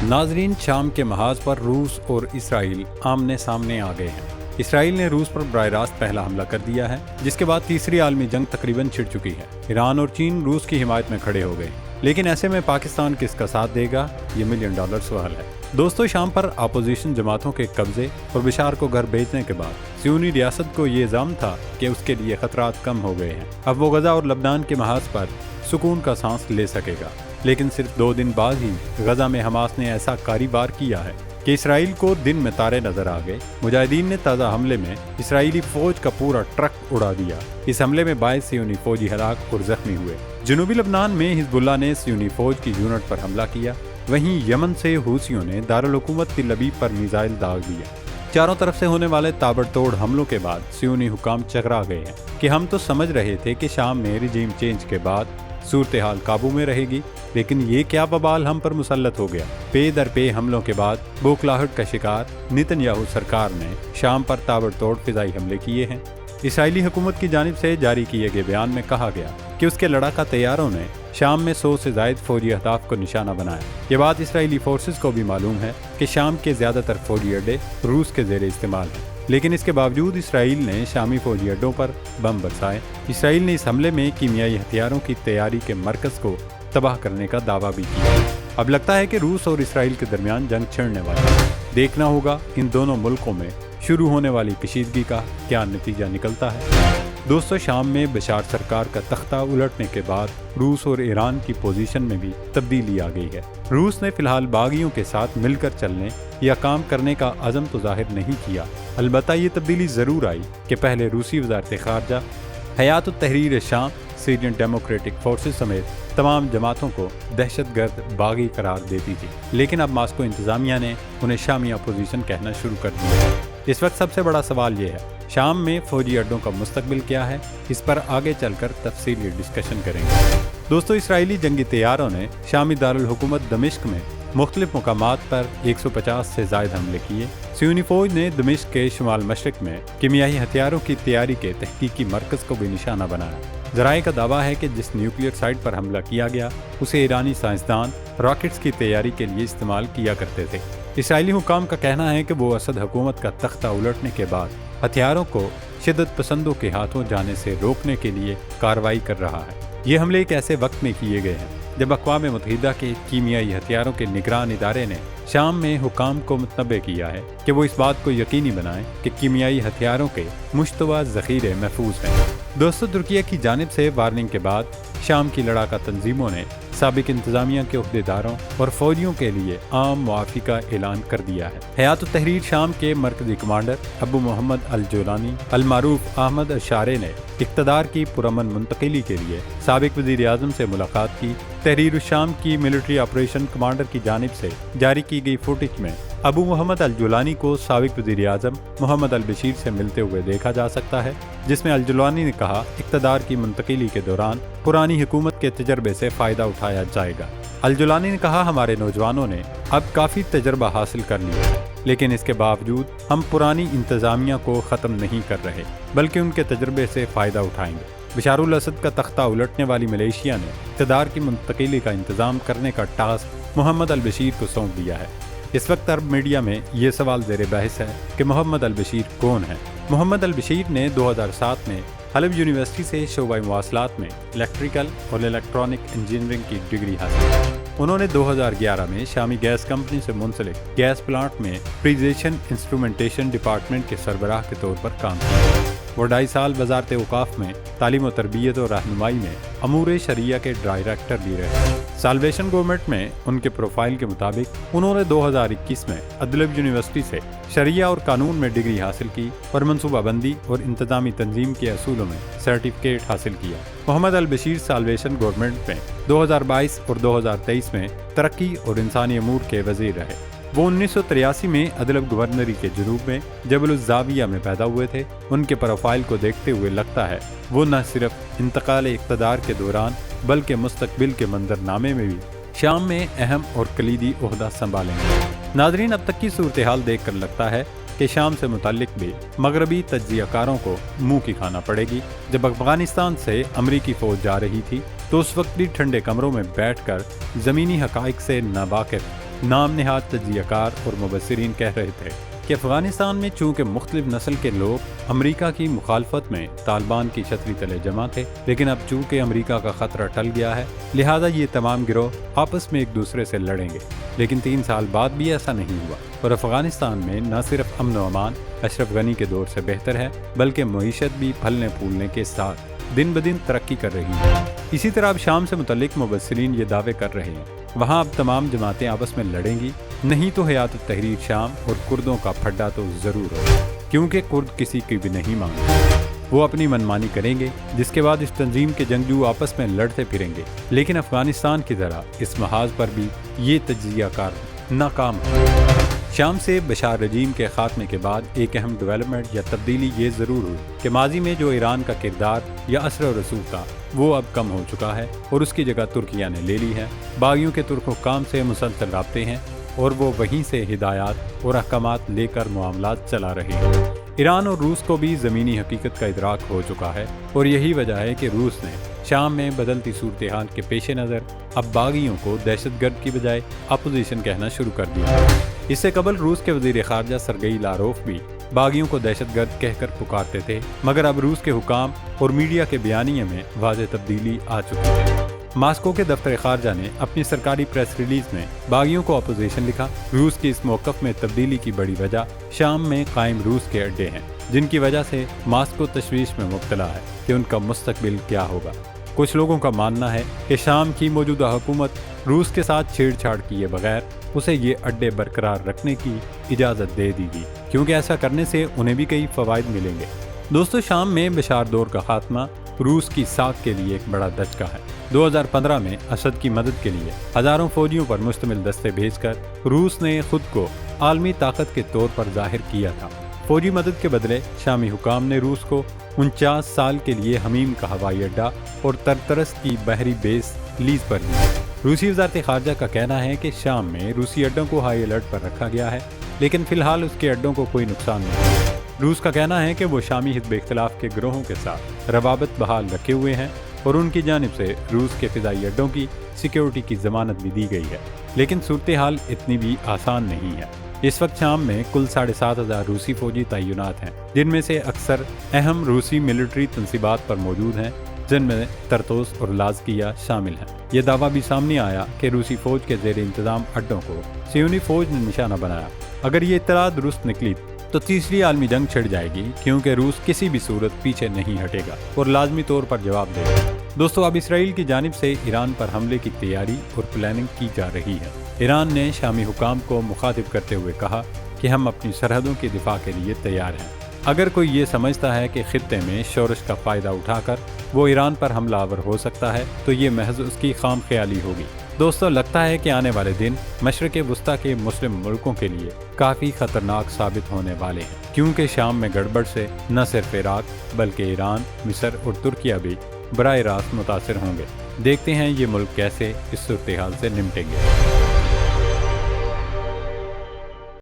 ناظرین، شام کے محاذ پر روس اور اسرائیل آمنے سامنے آ گئے ہیں۔ اسرائیل نے روس پر براہ راست پہلا حملہ کر دیا ہے، جس کے بعد تیسری عالمی جنگ تقریباً چھڑ چکی ہے۔ ایران اور چین روس کی حمایت میں کھڑے ہو گئے، لیکن ایسے میں پاکستان کس کا ساتھ دے گا، یہ $1 ملین سوال ہے۔ دوستو، شام پر اپوزیشن جماعتوں کے قبضے اور بشار کو گھر بھیجنے کے بعد صہیونی ریاست کو یہ الزام تھا کہ اس کے لیے خطرات کم ہو گئے ہیں۔ اب وہ غزہ اور لبنان کے محاذ پر سکون کا سانس لے سکے گا، لیکن صرف 2 دن بعد ہی غزہ میں حماس نے ایسا کاروبار کیا ہے کہ اسرائیل کو دن میں تارے نظر آ گئے۔ مجاہدین نے تازہ حملے میں اسرائیلی فوج کا پورا ٹرک اڑا دیا۔ اس حملے میں 22 صہیونی فوجی ہلاک اور زخمی ہوئے۔ جنوبی لبنان میں حزب اللہ نے صہیونی فوج کی یونٹ پر حملہ کیا، وہیں یمن سے حوثیوں نے دارالحکومت تل ابیب پر میزائل داغ دیا۔ چاروں طرف سے ہونے والے تابڑ توڑ حملوں کے بعد صہیونی حکام چغرا گئے ہیں کہ ہم تو سمجھ رہے تھے کہ شام میں رجیم چینج کے بعد صورتحال قابو میں رہے گی، لیکن یہ کیا وبال ہم پر مسلط ہو گیا۔ پے در پے حملوں کے بعد بوکلاہٹ کا شکار نتن یاہو سرکار نے شام پر تابڑ توڑ فضائی حملے کیے ہیں۔ اسرائیلی حکومت کی جانب سے جاری کیے گئے بیان میں کہا گیا کہ اس کے لڑاکا طیاروں نے شام میں 100 سے زائد فوجی اہداف کو نشانہ بنایا۔ یہ بات اسرائیلی فورسز کو بھی معلوم ہے کہ شام کے زیادہ تر فوجی اڈے روس کے زیر استعمال ہیں، لیکن اس کے باوجود اسرائیل نے شامی فوجی اڈوں پر بم برسائے۔ اسرائیل نے اس حملے میں کیمیائی ہتھیاروں کی تیاری کے مرکز کو تباہ کرنے کا دعویٰ بھی کیا۔ اب لگتا ہے کہ روس اور اسرائیل کے درمیان جنگ چھڑنے والی ہے۔ دیکھنا ہوگا ان دونوں ملکوں میں شروع ہونے والی کشیدگی کا کیا نتیجہ نکلتا ہے۔ دوستو، شام میں بشار سرکار کا تختہ الٹنے کے بعد روس اور ایران کی پوزیشن میں بھی تبدیلی آ گئی ہے۔ روس نے فی الحال باغیوں کے ساتھ مل کر چلنے یا کام کرنے کا عزم تو ظاہر نہیں کیا، البتہ یہ تبدیلی ضرور آئی کہ پہلے روسی وزارت خارجہ حیات التحریر شام، سیرین ڈیموکریٹک فورسز سمیت تمام جماعتوں کو دہشت گرد باغی قرار دیتی تھی، لیکن اب ماسکو انتظامیہ نے انہیں شامی اپوزیشن کہنا شروع کر دیا ہے۔ اس وقت سب سے بڑا سوال یہ ہے، شام میں فوجی اڈوں کا مستقبل کیا ہے؟ اس پر آگے چل کر تفصیلی ڈسکشن کریں گے۔ دوستو، اسرائیلی جنگی طیاروں نے شامی دارالحکومت دمشق میں مختلف مقامات پر 150 سے زائد حملے کیے۔ صہیونی فوج نے دمشق کے شمال مشرق میں کیمیائی ہتھیاروں کی تیاری کے تحقیقی مرکز کو بھی نشانہ بنایا۔ ذرائع کا دعویٰ ہے کہ جس نیوکلیئر سائٹ پر حملہ کیا گیا اسے ایرانی سائنسدان راکٹس کی تیاری کے لیے استعمال کیا کرتے تھے۔ اسرائیلی حکام کا کہنا ہے کہ وہ اسد حکومت کا تختہ الٹنے کے بعد ہتھیاروں کو شدت پسندوں کے ہاتھوں جانے سے روکنے کے لیے کارروائی کر رہا ہے۔ یہ حملے ایک ایسے وقت میں کیے گئے ہیں جب اقوام متحدہ کے کیمیائی ہتھیاروں کے نگران ادارے نے شام میں حکام کو متنبع کیا ہے کہ وہ اس بات کو یقینی بنائیں کہ کیمیائی ہتھیاروں کے مشتبہ ذخیرے محفوظ ہیں۔ دوستو، ترکیہ کی جانب سے وارننگ کے بعد شام کی لڑاکا تنظیموں نے سابق انتظامیہ کے عہدیداروں اور فوجیوں کے لیے عام معافی کا اعلان کر دیا ہے۔ حیات التحریر شام کے مرکزی کمانڈر ابو محمد الجولانی المعروف احمد اشارے نے اقتدار کی پرامن منتقلی کے لیے سابق وزیر اعظم سے ملاقات کی۔ تحریر الشام کی ملٹری آپریشن کمانڈر کی جانب سے جاری کی گئی فوٹیج میں ابو محمد الجولانی کو سابق وزیر اعظم محمد البشیر سے ملتے ہوئے دیکھا جا سکتا ہے، جس میں الجولانی نے کہا اقتدار کی منتقلی کے دوران پرانی حکومت کے تجربے سے فائدہ اٹھایا جائے گا۔ الجولانی نے کہا ہمارے نوجوانوں نے اب کافی تجربہ حاصل کر لیا ہے، لیکن اس کے باوجود ہم پرانی انتظامیہ کو ختم نہیں کر رہے بلکہ ان کے تجربے سے فائدہ اٹھائیں گے۔ بشار الاسد کا تختہ الٹنے والی ملیشیا نے اقتدار کی منتقلی کا انتظام کرنے کا ٹاسک محمد البشیر کو سونپ دیا ہے۔ اس وقت عرب میڈیا میں یہ سوال زیر بحث ہے کہ محمد البشیر کون ہے؟ محمد البشیر نے 2007 میں حلب یونیورسٹی سے شعبہ مواصلات میں الیکٹریکل اور الیکٹرانک انجینئرنگ کی ڈگری حاصل کی۔ انہوں نے 2011 میں شامی گیس کمپنی سے منسلک گیس پلانٹ میں پریزیشن انسٹرومنٹیشن ڈپارٹمنٹ کے سربراہ کے طور پر کام کیا۔ وہ 2.5 سال وزارت اوقاف میں تعلیم و تربیت اور رہنمائی میں امور شرعیہ کے ڈائریکٹر بھی رہے۔ سالویشن گورنمنٹ میں ان کے پروفائل کے مطابق انہوں نے 2021 میں عدلب یونیورسٹی سے شرعیہ اور قانون میں ڈگری حاصل کی اور منصوبہ بندی اور انتظامی تنظیم کے اصولوں میں سرٹیفکیٹ حاصل کیا۔ محمد البشیر سالویشن گورنمنٹ میں 2022 اور 2023 میں ترقی اور انسانی امور کے وزیر رہے۔ وہ 1983 میں عدلب گورنری کے جنوب میں جبل الزاویہ میں پیدا ہوئے تھے۔ ان کے پروفائل کو دیکھتے ہوئے لگتا ہے وہ نہ صرف انتقال اقتدار کے دوران بلکہ مستقبل کے منظرنامے میں بھی شام میں اہم اور کلیدی عہدہ سنبھالیں گے۔ ناظرین، اب تک کی صورتحال دیکھ کر لگتا ہے کہ شام سے متعلق بھی مغربی تجزیہ کاروں کو منہ کی کھانا پڑے گی۔ جب افغانستان سے امریکی فوج جا رہی تھی تو اس وقت بھی ٹھنڈے کمروں میں بیٹھ کر زمینی حقائق سے ناواقف نام نہاد تجزیہ کار اور مبصرین کہہ رہے تھے کہ افغانستان میں چونکہ مختلف نسل کے لوگ امریکہ کی مخالفت میں طالبان کی چھتری تلے جمع تھے، لیکن اب چونکہ امریکہ کا خطرہ ٹل گیا ہے، لہذا یہ تمام گروہ آپس میں ایک دوسرے سے لڑیں گے۔ لیکن 3 سال بعد بھی ایسا نہیں ہوا، اور افغانستان میں نہ صرف امن و امان اشرف غنی کے دور سے بہتر ہے، بلکہ معیشت بھی پھلنے پھولنے کے ساتھ دن بدن ترقی کر رہی ہے۔ اسی طرح اب شام سے متعلق مبصرین یہ دعوے کر رہے ہیں وہاں اب تمام جماعتیں آپس میں لڑیں گی، نہیں تو حیات التحریر شام اور کردوں کا پھڈا تو ضرور ہو، کیونکہ کرد کسی کی بھی نہیں مانگتے۔ وہ اپنی منمانی کریں گے، جس کے بعد اس تنظیم کے جنگجو آپس میں لڑتے پھریں گے۔ لیکن افغانستان کی طرح اس محاذ پر بھی یہ تجزیہ کار ناکام ہے۔ شام سے بشار رجیم کے خاتمے کے بعد ایک اہم ڈیولپمنٹ یا تبدیلی یہ ضرور ہوئی کہ ماضی میں جو ایران کا کردار یا اثر و رسوخ تھا وہ اب کم ہو چکا ہے اور اس کی جگہ ترکیہ نے لے لی ہے۔ باغیوں کے ترک حکام سے مسلسل رابطے ہیں اور وہ وہیں سے ہدایات اور احکامات لے کر معاملات چلا رہے ہیں۔ ایران اور روس کو بھی زمینی حقیقت کا ادراک ہو چکا ہے، اور یہی وجہ ہے کہ روس نے شام میں بدلتی صورتحال کے پیش نظر اب باغیوں کو دہشت گرد کی بجائے اپوزیشن کہنا شروع کر دیا ہے۔ اس سے قبل روس کے وزیر خارجہ سرگئی لاروف بھی باغیوں کو دہشت گرد کہہ کر پکارتے تھے، مگر اب روس کے حکام اور میڈیا کے بیانیے میں واضح تبدیلی آ چکی ہے۔ ماسکو کے دفتر خارجہ نے اپنی سرکاری پریس ریلیز میں باغیوں کو اپوزیشن لکھا۔ روس کی اس موقف میں تبدیلی کی بڑی وجہ شام میں قائم روس کے اڈے ہیں، جن کی وجہ سے ماسکو تشویش میں مبتلا ہے کہ ان کا مستقبل کیا ہوگا۔ کچھ لوگوں کا ماننا ہے کہ شام کی موجودہ حکومت روس کے ساتھ چھیڑ چھاڑ کیے بغیر اسے یہ اڈے برقرار رکھنے کی اجازت دے دی گی، کیونکہ ایسا کرنے سے انہیں بھی کئی فوائد ملیں گے۔ دوستو، شام میں بشار دور کا خاتمہ روس کی ساکھ کے لیے ایک بڑا دھچکا ہے۔ 2015 میں اسد کی مدد کے لیے ہزاروں فوجیوں پر مشتمل دستے بھیج کر روس نے خود کو عالمی طاقت کے طور پر ظاہر کیا تھا۔ فوجی مدد کے بدلے شامی حکام نے روس کو 49 سال کے لیے حمیم کا ہوائی اڈا اور طرطرس کی بحری بیس لیز پر دی۔ روسی وزارت خارجہ کا کہنا ہے کہ شام میں روسی اڈوں کو ہائی الرٹ پر رکھا گیا ہے، لیکن فی الحال اس کے اڈوں کو کوئی نقصان نہیں۔ روس کا کہنا ہے کہ وہ شامی حزب اختلاف کے گروہوں کے ساتھ روابط بحال رکھے ہوئے ہیں اور ان کی جانب سے روس کے فضائی اڈوں کی سیکیورٹی کی ضمانت بھی دی گئی ہے، لیکن صورتحال اتنی بھی آسان نہیں ہے۔ اس وقت شام میں کل 7,500 روسی فوجی تعینات ہیں، جن میں سے اکثر اہم روسی ملٹری تنصیبات پر موجود ہیں، جن میں طرطوس اور لازکیہ شامل ہیں۔ یہ دعویٰ بھی سامنے آیا کہ روسی فوج کے زیر انتظام اڈوں کو صہیونی فوج نے نشانہ بنایا۔ اگر یہ اطلاع درست نکلی تو تیسری عالمی جنگ چھڑ جائے گی، کیونکہ روس کسی بھی صورت پیچھے نہیں ہٹے گا اور لازمی طور پر جواب دے گا۔ دوستو، اب اسرائیل کی جانب سے ایران پر حملے کی تیاری اور پلاننگ کی جا رہی ہے۔ ایران نے شامی حکام کو مخاطب کرتے ہوئے کہا کہ ہم اپنی سرحدوں کے دفاع کے لیے تیار ہیں۔ اگر کوئی یہ سمجھتا ہے کہ خطے میں شورش کا فائدہ اٹھا کر وہ ایران پر حملہ آور ہو سکتا ہے تو یہ محض اس کی خام خیالی ہوگی۔ دوستو، لگتا ہے کہ آنے والے دن مشرق وسطیٰ کے مسلم ملکوں کے لیے کافی خطرناک ثابت ہونے والے ہیں، کیونکہ شام میں گڑبڑ سے نہ صرف عراق بلکہ ایران، مصر اور ترکیہ بھی براہ راست متاثر ہوں گے۔ دیکھتے ہیں یہ ملک کیسے اس صورتحال سے نمٹیں گے۔